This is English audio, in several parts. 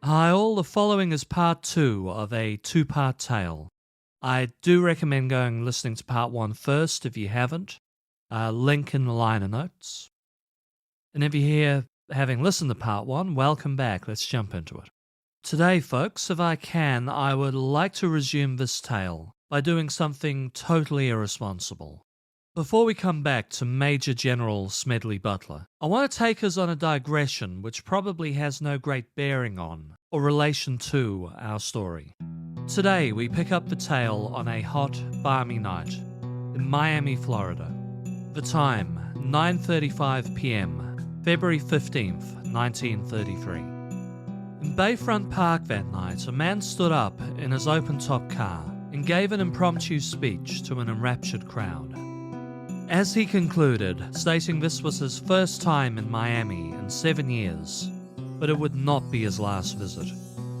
Hi all, the following is part 2 of a two-part tale. I do recommend going and listening to part 1 first if you haven't. Link in the liner notes. And if you're here having listened to part 1, welcome back. Let's jump into it. Today, folks, if I can, I would like to resume this tale by doing something totally irresponsible. Before we come back to Major General Smedley Butler, I want to take us on a digression which probably has no great bearing on or relation to our story. Today we pick up the tale on a hot, balmy night in Miami, Florida. The time, 9:35 p.m., February 15th, 1933. In Bayfront Park that night, a man stood up in his open-top car and gave an impromptu speech to an enraptured crowd. As he concluded, stating this was his first time in Miami in 7 years, but it would not be his last visit.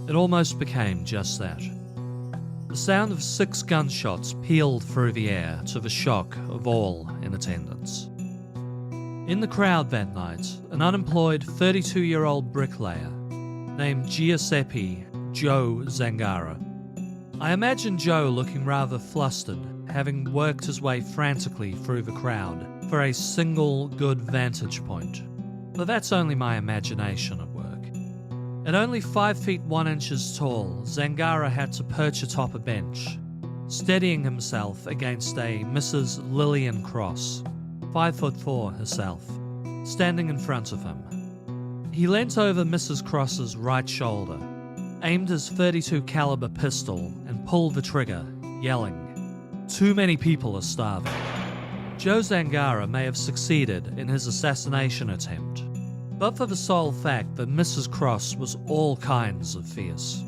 It almost became just that. The sound of 6 gunshots pealed through the air to the shock of all in attendance. In the crowd that night, an unemployed 32-year-old bricklayer named Giuseppe Joe Zangara. I imagine Joe looking rather flustered, having worked his way frantically through the crowd for a single good vantage point. But that's only my imagination at work. At only 5 feet 1 inches tall, Zangara had to perch atop a bench, steadying himself against a Mrs. Lillian Cross, 5'4" herself, standing in front of him. He leant over Mrs. Cross's right shoulder, aimed his .32 caliber pistol and pulled the trigger, yelling, "Too many people are starving." Joe Zangara may have succeeded in his assassination attempt, but for the sole fact that Mrs. Cross was all kinds of fierce.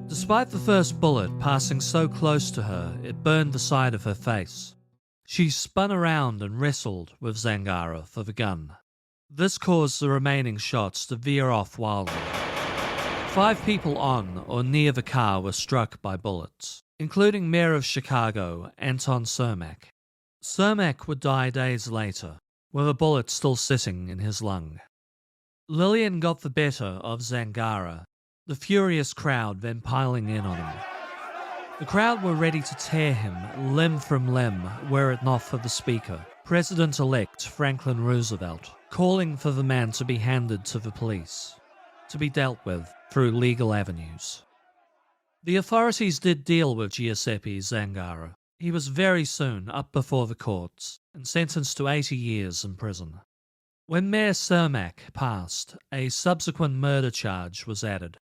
Despite the first bullet passing so close to her, it burned the side of her face. She spun around and wrestled with Zangara for the gun. This caused the remaining shots to veer off wildly. 5 people on or near the car were struck by bullets, including Mayor of Chicago, Anton Cermak. Cermak would die days later, with a bullet still sitting in his lung. Lillian got the better of Zangara, the furious crowd then piling in on him. The crowd were ready to tear him limb from limb were it not for the speaker, President-elect Franklin Roosevelt, calling for the man to be handed to the police, to be dealt with through legal avenues. The authorities did deal with Giuseppe Zangara. He was very soon up before the courts and sentenced to 80 years in prison. When Mayor Cermak passed, a subsequent murder charge was added.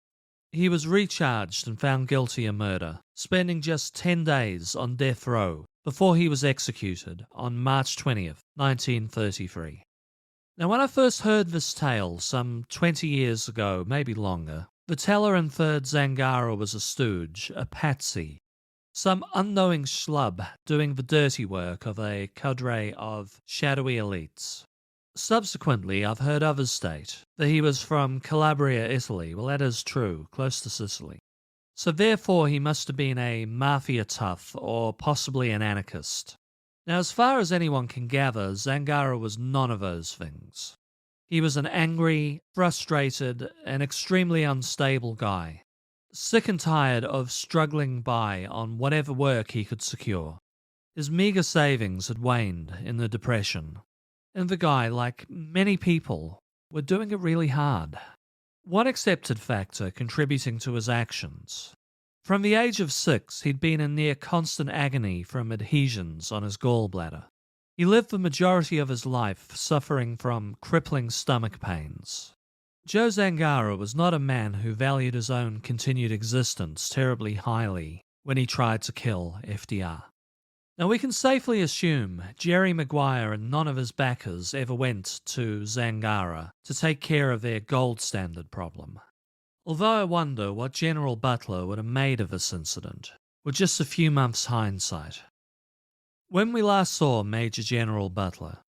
He was recharged and found guilty of murder, spending just 10 days on death row before he was executed on March 20th, 1933. Now, when I first heard this tale some 20 years ago, maybe longer, the teller inferred Zangara was a stooge, a patsy, some unknowing schlub doing the dirty work of a cadre of shadowy elites. Subsequently, I've heard others state that he was from Calabria, Italy. Well, that is true, close to Sicily. So therefore he must have been a mafia tough or possibly an anarchist. Now, as far as anyone can gather, Zangara was none of those things. He was an angry, frustrated, and extremely unstable guy, sick and tired of struggling by on whatever work he could secure. His meager savings had waned in the Depression, and the guy, like many people, were doing it really hard. One accepted factor contributing to his actions. From the age of 6, he'd been in near constant agony from adhesions on his gallbladder. He lived the majority of his life suffering from crippling stomach pains. Joe Zangara was not a man who valued his own continued existence terribly highly when he tried to kill FDR. Now, we can safely assume Jerry Maguire and none of his backers ever went to Zangara to take care of their gold standard problem. Although I wonder what General Butler would have made of this incident, with just a few months' hindsight. When we last saw Major General Butler,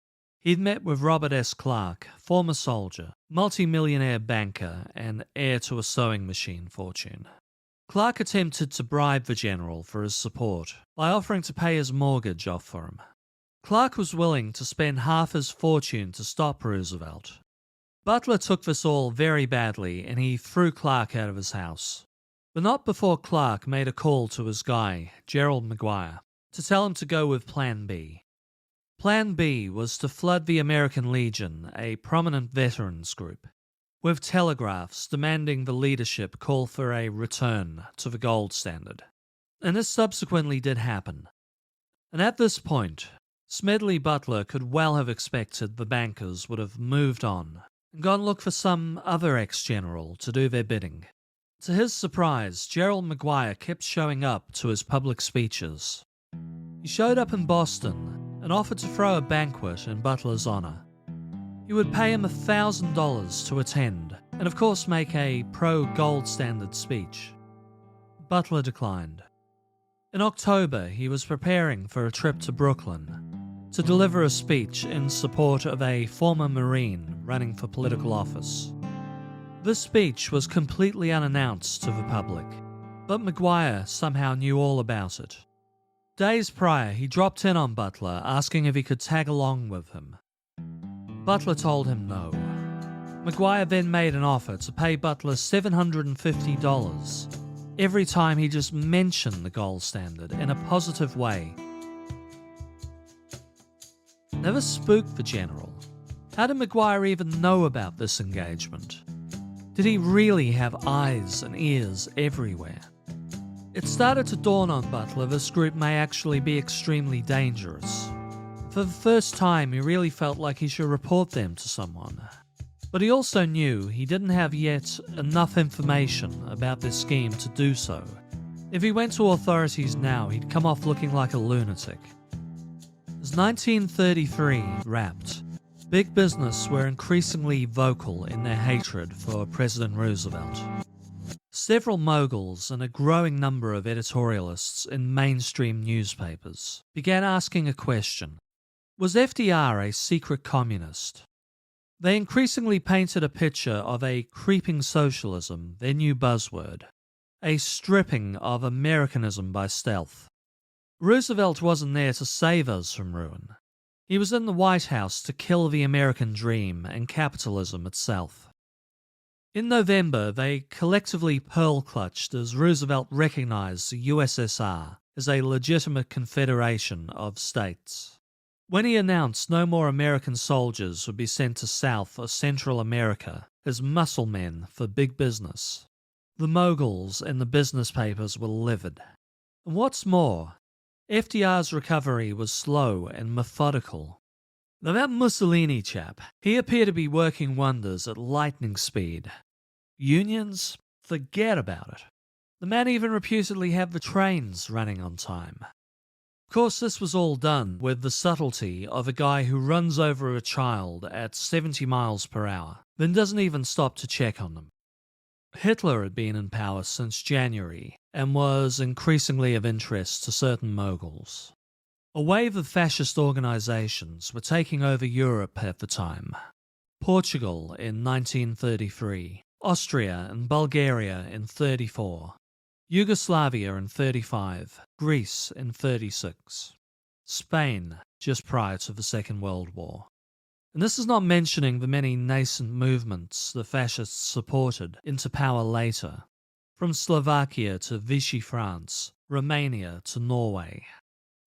he'd met with Robert S. Clark, former soldier, multi-millionaire banker, and heir to a sewing machine fortune. Clark attempted to bribe the general for his support by offering to pay his mortgage off for him. Clark was willing to spend half his fortune to stop Roosevelt, Butler took this all very badly and he threw Clark out of his house. But not before Clark made a call to his guy, Gerald Maguire, to tell him to go with Plan B. Plan B was to flood the American Legion, a prominent veterans group, with telegraphs demanding the leadership call for a return to the gold standard. And this subsequently did happen. And at this point, Smedley Butler could well have expected the bankers would have moved on and gone look for some other ex-general to do their bidding. To his surprise, Gerald Maguire kept showing up to his public speeches. He showed up in Boston and offered to throw a banquet in Butler's honor. He would pay him $1,000 to attend, and of course make a pro-gold standard speech. Butler declined. In October, he was preparing for a trip to Brooklyn to deliver a speech in support of a former Marine running for political office. This speech was completely unannounced to the public, but Maguire somehow knew all about it. Days prior, he dropped in on Butler asking if he could tag along with him. Butler told him no. Maguire then made an offer to pay Butler $750 every time he just mentioned the gold standard in a positive way. Never spooked the general. How did Maguire even know about this engagement? Did he really have eyes and ears everywhere? It started to dawn on Butler this group may actually be extremely dangerous. For the first time, he really felt like he should report them to someone. But he also knew he didn't have yet enough information about this scheme to do so. If he went to authorities now, he'd come off looking like a lunatic. As 1933 wrapped, big business were increasingly vocal in their hatred for President Roosevelt. Several moguls and a growing number of editorialists in mainstream newspapers began asking a question. Was FDR a secret communist? They increasingly painted a picture of a creeping socialism, their new buzzword, a stripping of Americanism by stealth. Roosevelt wasn't there to save us from ruin. He was in the White House to kill the American dream and capitalism itself. In November, they collectively pearl-clutched as Roosevelt recognized the USSR as a legitimate confederation of states. When he announced no more American soldiers would be sent to South or Central America as muscle men for big business, the moguls and the business papers were livid. And what's more, FDR's recovery was slow and methodical. Now that Mussolini chap, he appeared to be working wonders at lightning speed. Unions? Forget about it. The man even reputedly had the trains running on time. Of course, this was all done with the subtlety of a guy who runs over a child at 70 miles per hour, then doesn't even stop to check on them. Hitler had been in power since January and was increasingly of interest to certain moguls. A wave of fascist organizations were taking over Europe at the time. Portugal in 1933, Austria and Bulgaria in 1934, Yugoslavia in 1935, Greece in 1936, Spain just prior to the Second World War. And this is not mentioning the many nascent movements the fascists supported into power later, from Slovakia to Vichy France, Romania to Norway.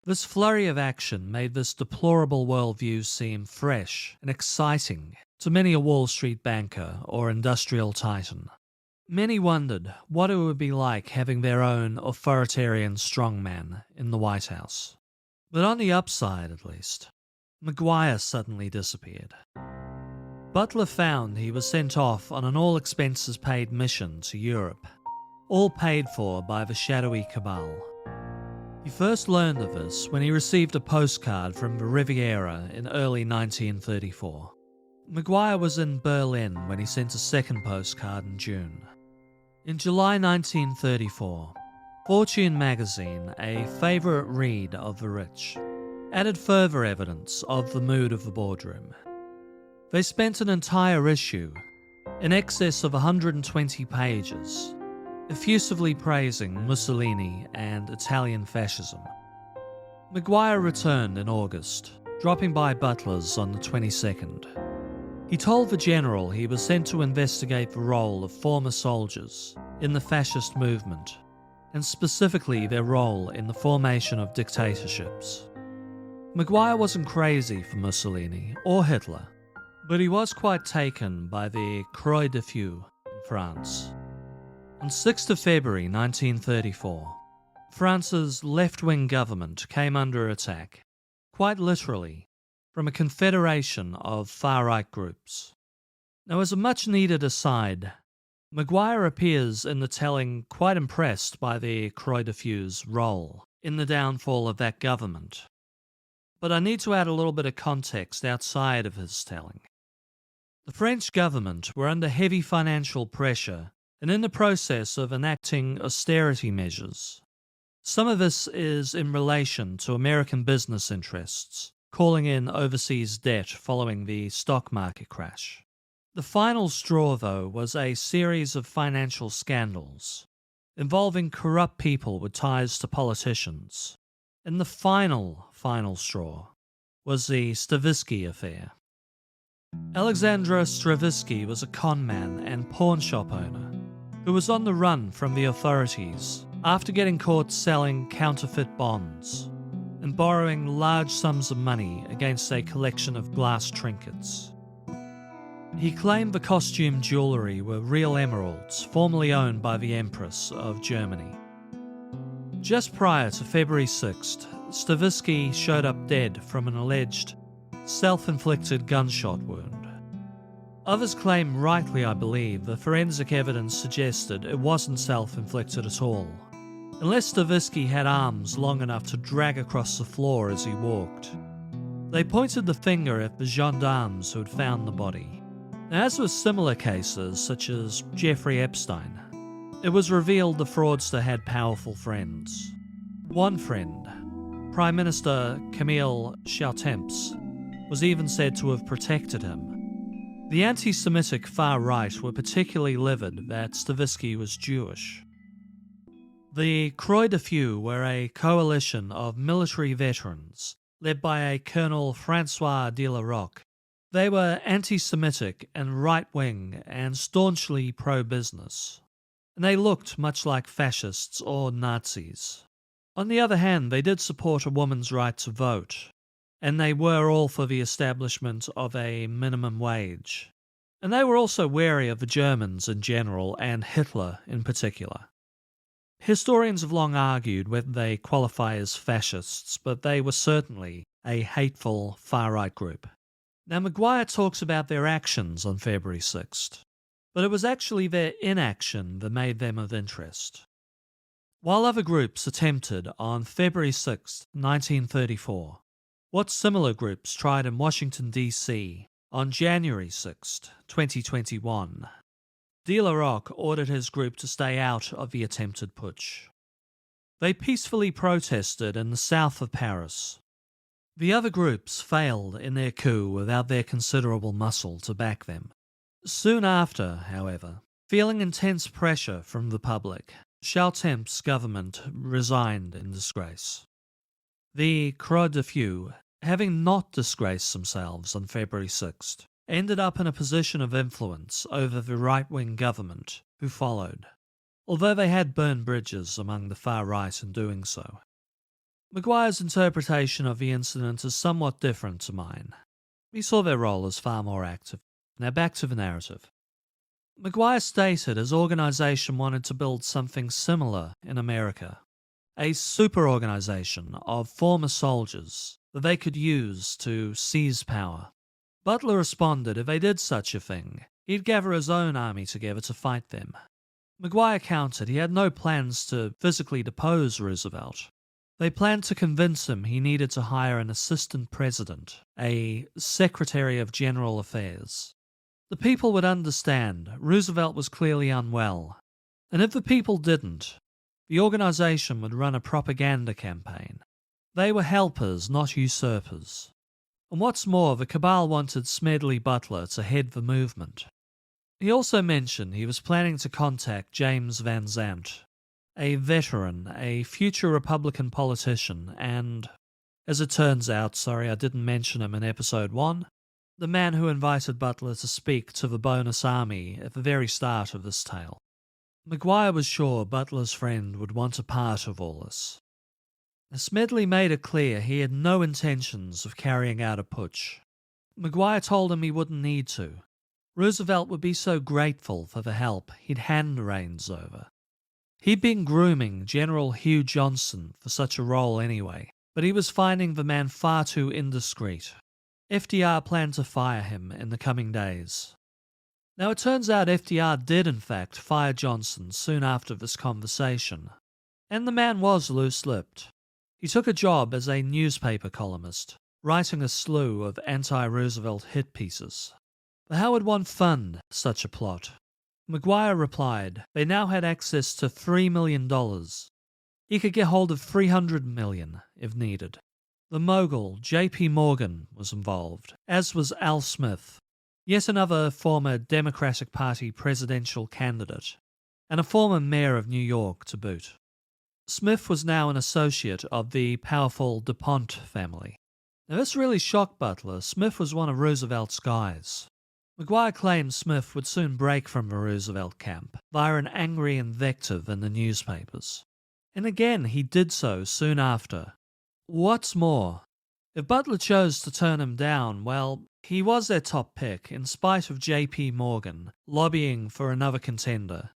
This flurry of action made this deplorable worldview seem fresh and exciting to many a Wall Street banker or industrial titan. Many wondered what it would be like having their own authoritarian strongman in the White House. But on the upside, at least, Maguire suddenly disappeared. Butler found he was sent off on an all-expenses-paid mission to Europe, all paid for by the shadowy cabal. He first learned of this when he received a postcard from the Riviera in early 1934. Maguire was in Berlin when he sent a second postcard in June. In July 1934, Fortune magazine, a favourite read of the rich, added further evidence of the mood of the boardroom. They spent an entire issue, in excess of 120 pages, effusively praising Mussolini and Italian fascism. Maguire returned in August, dropping by Butler's on the 22nd. He told the general he was sent to investigate the role of former soldiers in the fascist movement, and specifically their role in the formation of dictatorships. Maguire wasn't crazy for Mussolini or Hitler, but he was quite taken by the Croix de Feu in France. On 6th of February 1934, France's left-wing government came under attack, quite literally, from a confederation of far-right groups. Now, as a much-needed aside, Maguire appears in the telling quite impressed by the Croix de Feu's role in the downfall of that government. But I need to add a little bit of context outside of his telling. The French government were under heavy financial pressure and in the process of enacting austerity measures. Some of this is in relation to American business interests, calling in overseas debt following the stock market crash. The final straw, though, was a series of financial scandals involving corrupt people with ties to politicians. And the final straw was the Stavisky affair. Alexandra Stravinsky was a conman and pawn shop owner who was on the run from the authorities after getting caught selling counterfeit bonds and borrowing large sums of money against a collection of glass trinkets. He claimed the costume jewellery were real emeralds formerly owned by the Empress of Germany. Just prior to February 6th, Stavisky showed up dead from an alleged self-inflicted gunshot wound. Others claim, rightly I believe, the forensic evidence suggested it wasn't self-inflicted at all, unless Stavisky had arms long enough to drag across the floor as he walked. They pointed the finger at the gendarmes who had found the body. Now, as with similar cases, such as Jeffrey Epstein, it was revealed the fraudster had powerful friends. One friend, Prime Minister Camille Chautemps, was even said to have protected him. The anti-Semitic far right were particularly livid that Stavisky was Jewish. The Croix de Feu were a coalition of military veterans led by a Colonel Francois de la Roque. They were anti-Semitic and right-wing and staunchly pro-business, and they looked much like fascists or Nazis. On the other hand, they did support a woman's right to vote, and they were all for the establishment of a minimum wage. And they were also wary of the Germans in general and Hitler in particular. Historians have long argued whether they qualify as fascists, but they were certainly a hateful far-right group. Now, Maguire talks about their actions on February 6th, but it was actually their inaction that made them of interest. While other groups attempted on February 6, 1934, what similar groups tried in Washington, D.C. on January 6, 2021, de la Roque ordered his group to stay out of the attempted putsch. They peacefully protested in the south of Paris. The other groups failed in their coup without their considerable muscle to back them. Soon after, however, feeling intense pressure from the public, Chautemps' government resigned in disgrace. The Croix de Feu, having not disgraced themselves on February 6th, ended up in a position of influence over the right-wing government who followed, although they had burned bridges among the far right in doing so. Maguire's interpretation of the incident is somewhat different to mine. He saw their role as far more active. Now back to the narrative. Maguire stated his organisation wanted to build something similar in America, a super-organisation of former soldiers that they could use to seize power. Butler responded if they did such a thing, he'd gather his own army together to fight them. Maguire countered he had no plans to physically depose Roosevelt. They planned to convince him he needed to hire an assistant president, a secretary of general affairs. The people would understand Roosevelt was clearly unwell, and if the people didn't, the organisation would run a propaganda campaign. They were helpers, not usurpers. And what's more, the cabal wanted Smedley Butler to head the movement. He also mentioned he was planning to contact James Van Zandt, a veteran, a future Republican politician, and, as it turns out, sorry I didn't mention him in episode 1, the man who invited Butler to speak to the bonus army at the very start of this tale. Maguire was sure Butler's friend would want a part of all this. Smedley made it clear he had no intentions of carrying out a putsch. Maguire told him he wouldn't need to. Roosevelt would be so grateful for the help he'd hand the reins over. He'd been grooming General Hugh Johnston for such a role anyway, but he was finding the man far too indiscreet. FDR planned to fire him in the coming days. Now it turns out FDR did in fact fire Johnston soon after this conversation, and the man was loose-lipped. He took a job as a newspaper columnist, writing a slew of anti-Roosevelt hit pieces. But how would one fund such a plot? Maguire replied they now had access to $3 million. He could get hold of $300 million if needed. The mogul, J.P. Morgan, was involved, as was Al Smith, yet another former Democratic Party presidential candidate, and a former mayor of New York to boot. Smith was now an associate of the powerful DuPont family. Now this really shocked Butler. Smith was one of Roosevelt's guys. Maguire claimed Smith would soon break from the Roosevelt camp via an angry invective in the newspapers. And again he did so soon after. What's more, if Butler chose to turn him down, well, he was their top pick in spite of J.P. Morgan lobbying for another contender.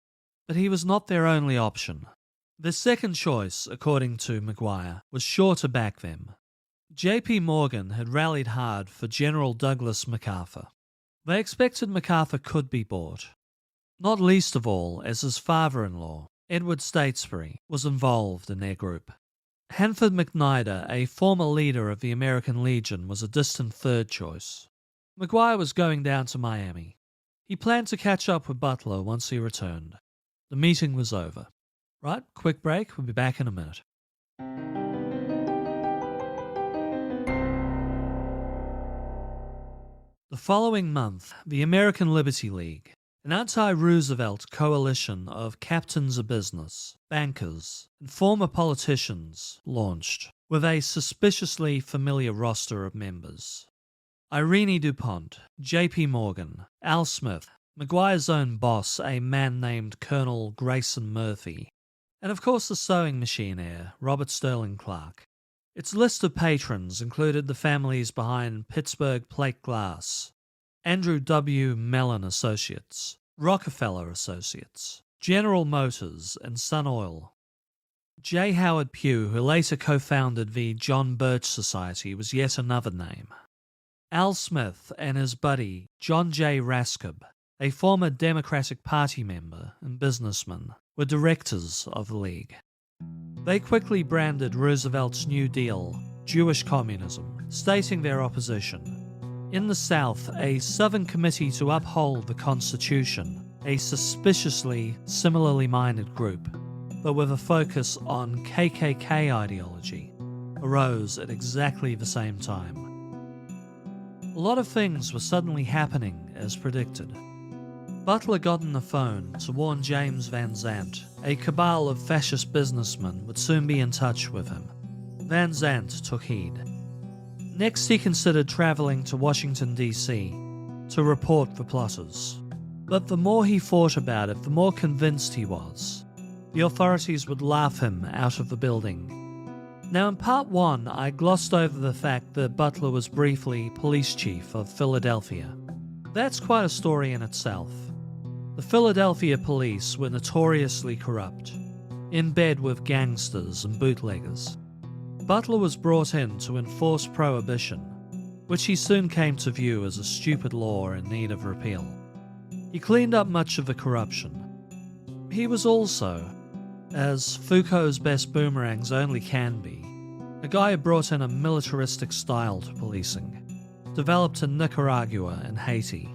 But he was not their only option. The second choice, according to Maguire, was sure to back them. J.P. Morgan had rallied hard for General Douglas MacArthur. They expected MacArthur could be bought, not least of all as his father-in-law, Edward Statesbury, was involved in their group. Hanford McNider, a former leader of the American Legion, was a distant third choice. Maguire was going down to Miami. He planned to catch up with Butler once he returned. The meeting was over. Right, quick break, we'll be back in a minute. The following month, the American Liberty League, an anti-Roosevelt coalition of captains of business, bankers, and former politicians, launched, with a suspiciously familiar roster of members. Irene DuPont, J.P. Morgan, Al Smith, Maguire's own boss, a man named Colonel Grayson Murphy, and of course the sewing machine heir, Robert Sterling Clark. Its list of patrons included the families behind Pittsburgh Plate Glass, Andrew W. Mellon Associates, Rockefeller Associates, General Motors, and Sun Oil. J. Howard Pugh, who later co-founded the John Birch Society, was yet another name. Al Smith and his buddy, John J. Raskob, a former Democratic Party member and businessman, were directors of the League. They quickly branded Roosevelt's New Deal Jewish communism, stating their opposition. In the South, a Southern Committee to Uphold the Constitution, a suspiciously similarly minded group, but with a focus on KKK ideology, arose at exactly the same time. A lot of things were suddenly happening as predicted. Butler got on the phone to warn James Van Zandt a cabal of fascist businessmen would soon be in touch with him. Van Zandt took heed. Next, he considered traveling to Washington, D.C. to report the plotters. But the more he thought about it, the more convinced he was. The authorities would laugh him out of the building. Now, in part 1, I glossed over the fact that Butler was briefly police chief of Philadelphia. That's quite a story in itself. The Philadelphia police were notoriously corrupt, in bed with gangsters and bootleggers. Butler was brought in to enforce prohibition, which he soon came to view as a stupid law in need of repeal. He cleaned up much of the corruption. He was also, as Foucault's best boomerangs only can be, a guy who brought in a militaristic style to policing, developed in Nicaragua and Haiti,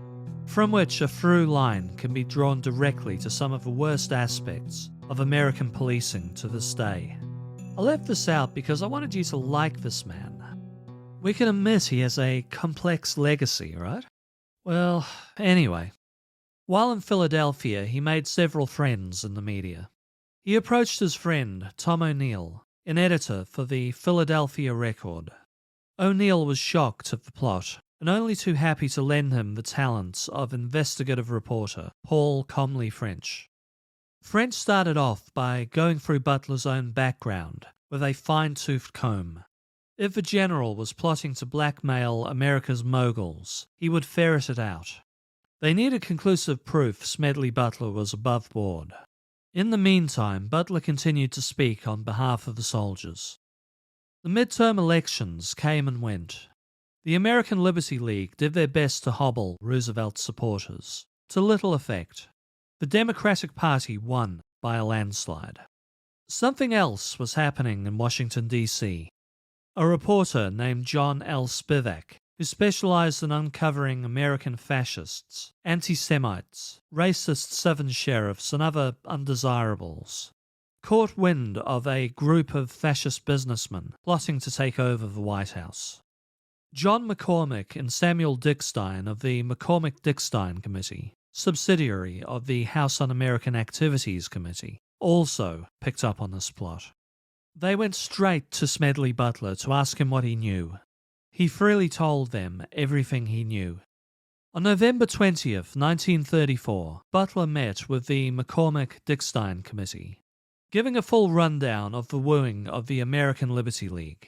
from which a through line can be drawn directly to some of the worst aspects of American policing to this day. I left this out because I wanted you to like this man. We can admit he has a complex legacy, right? Well, anyway. While in Philadelphia, he made several friends in the media. He approached his friend, Tom O'Neill, an editor for the Philadelphia Record. O'Neill was shocked at the plot and only too happy to lend him the talents of investigative reporter Paul Comley French. French started off by going through Butler's own background with a fine-toothed comb. If the general was plotting to blackmail America's moguls, he would ferret it out. They needed conclusive proof Smedley Butler was above board. In the meantime, Butler continued to speak on behalf of the soldiers. The midterm elections came and went. The American Liberty League did their best to hobble Roosevelt's supporters, to little effect. The Democratic Party won by a landslide. Something else was happening in Washington, D.C. A reporter named John L. Spivak, who specialized in uncovering American fascists, anti-Semites, racist Southern sheriffs, and other undesirables, caught wind of a group of fascist businessmen plotting to take over the White House. John McCormick and Samuel Dickstein of the McCormick-Dickstein Committee, subsidiary of the House Un-American Activities Committee, also picked up on this plot. They went straight to Smedley Butler to ask him what he knew. He freely told them everything he knew. On November 20th, 1934, Butler met with the McCormick-Dickstein Committee, giving a full rundown of the wooing of the American Liberty League.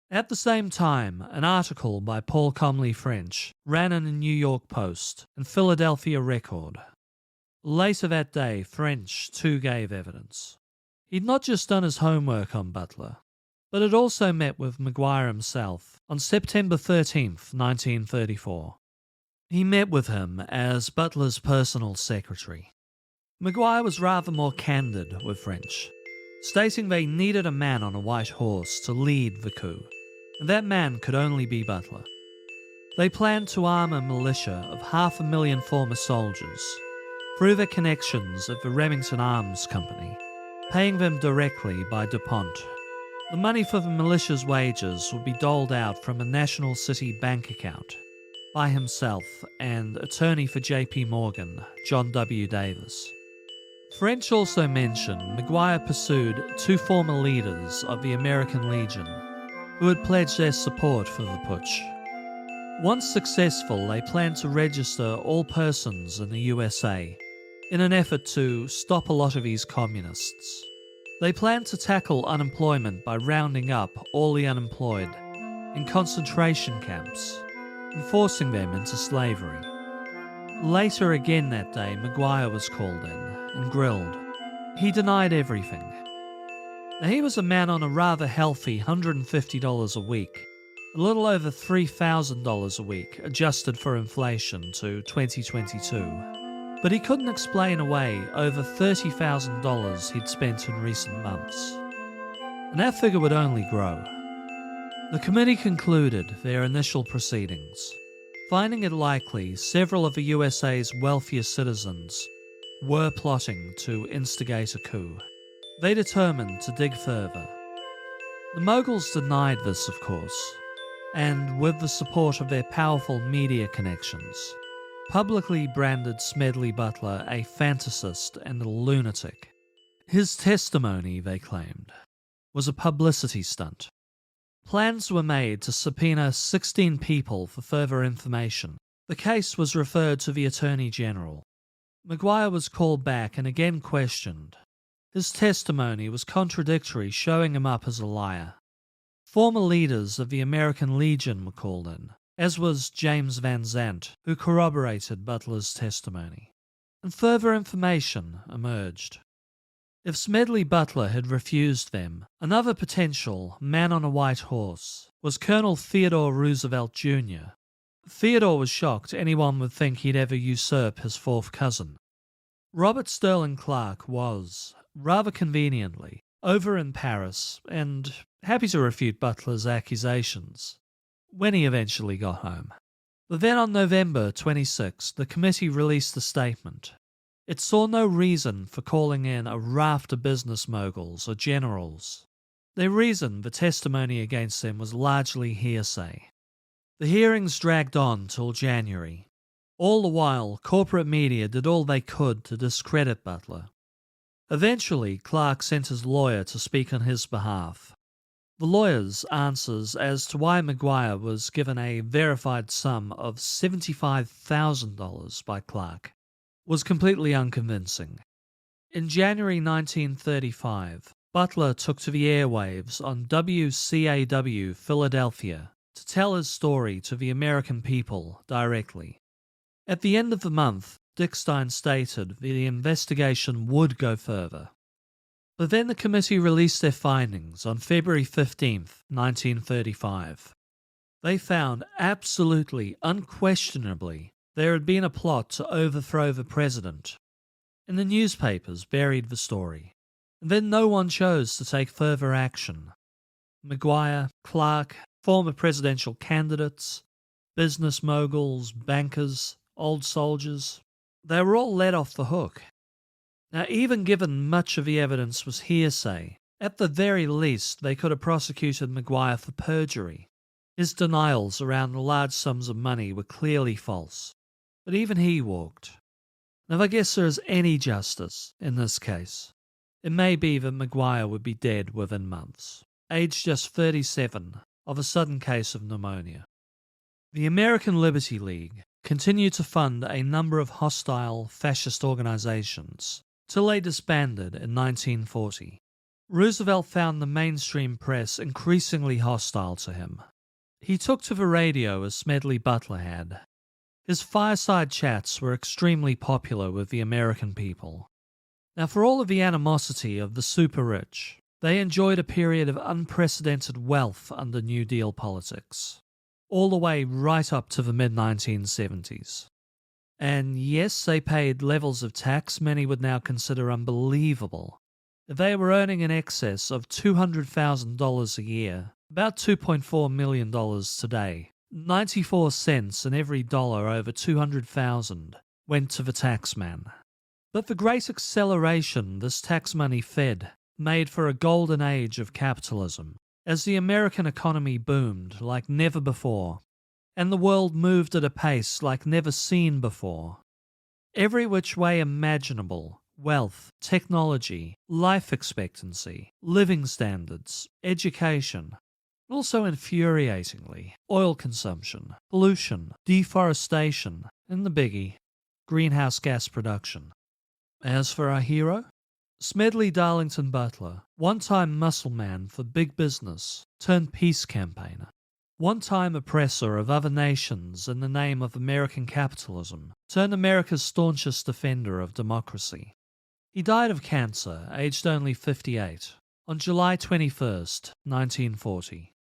At the same time, an article by Paul Comley French ran in the New York Post and Philadelphia Record. Later that day, French too gave evidence. He'd not just done his homework on Butler, but had also met with McGuire himself on September 13th, 1934. He met with him as Butler's personal secretary. McGuire was rather more candid with French, stating they needed a man on a white horse to lead the coup, and that man could only be Butler. They planned to arm a militia of 500,000 former soldiers through their connections at the Remington Arms Company, paying them directly by DuPont. The money for the militia's wages would be doled out from a National City bank account by himself and attorney for J.P. Morgan, John W. Davis. French also mentioned McGuire pursued 2 former leaders of the American Legion who had pledged their support for the putsch. Once successful, they planned to register all persons in the USA in an effort to stop a lot of these communists. They planned to tackle unemployment by rounding up all the unemployed in concentration camps and forcing them into slavery. Later again that day, McGuire was called in and grilled. He denied everything. Now, he was a man on a rather healthy $150 a week, a little over $3,000 a week adjusted for inflation to 2022. But he couldn't explain away over $30,000 he'd spent in recent months. And that figure would only grow. The committee concluded their initial proceedings, finding it likely several of the USA's wealthiest citizens were plotting to instigate a coup. They determined to dig further. The moguls denied this, of course, and with the support of their powerful media connections, publicly branded Smedley Butler a fantasist and a lunatic. His testimony, they claimed, was a publicity stunt. Plans were made to subpoena 16 people for further information. The case was referred to the Attorney General. McGuire was called back and again questioned. His testimony was contradictory, showing him up as a liar. Former leaders of the American Legion were called in, as was James Van Zandt, who corroborated Butler's testimony. And further information emerged. If Smedley Butler had refused them, another potential man on a white horse was Colonel Theodore Roosevelt Jr. Theodore was shocked anyone would think he'd ever usurp his fourth cousin. Robert Sterling Clark was, rather conveniently, over in Paris and happy to refute Butler's accusations when he eventually got home. But then on November 26, the committee released a statement. It saw no reason for calling in a raft of business moguls or generals. They reasoned the testimony against them was largely hearsay. The hearings dragged on till January. All the while, corporate media did all they could to discredit Butler. Eventually, Clark sent his lawyer to speak on his behalf. The lawyer's answers as to why Maguire was given a verified sum of $75,000 by Clark was completely unconvincing. In January 1935, Butler took to the airwaves on WCAW Philadelphia to tell his story to the American people directly. At the end of the month, Dickstein stated the investigation would go further. But then the committee released their findings on February 15th, 1935. They found absolutely, unquestionably, there had been a plot to overthrow the president. And the newspapers buried the story. And then no one chose to take further action. Maguire, Clark, former presidential candidates, business moguls, bankers, old soldiers, they were all let off the hook. Now, even given much of the evidence was hearsay, at the very least they could have prosecuted Maguire for perjury. His denials around the large sums of money were clearly false, but even he walked. Now, if I guess there is any justice in this case, it may be that Maguire would be dead within months, aged just 37, of a sudden case of pneumonia. The American Liberty League continued to fund a number of hostile fascist organizations till they disbanded in 1940. Roosevelt found the mainstream press increasingly hostile to him. He took to the radio as Smedley Butler had. His fireside chats were extremely popular with the American people. Now, for all of the animosity of the super-rich, they enjoyed a period of unprecedented wealth under New Deal politics, all the way right up to the mid-1970s. And yes, they paid levels of tax many would now consider unbelievable. They were earning in excess of $200,000 a year, about $2.4 million today. 94 cents in every dollar over 200,000 went to the taxman. But the great acceleration this tax money fed made for a golden age of capitalism, as the American economy boomed like never before, and the world moved at a pace like never seen before. Every which way imaginable, wealth, technology, life expectancy, living standards, education, also infuriatingly, oil consumption, pollution, deforestation, and the biggie, greenhouse gas production. As for our hero, Smedley Darlington Butler, one-time muscle man for big business, turned peace campaigner, one-time oppressor of other nations in the name of American capitalism, turned America's staunchest defender of democracy. He died of cancer, aged only 58, on July 21st, 1940.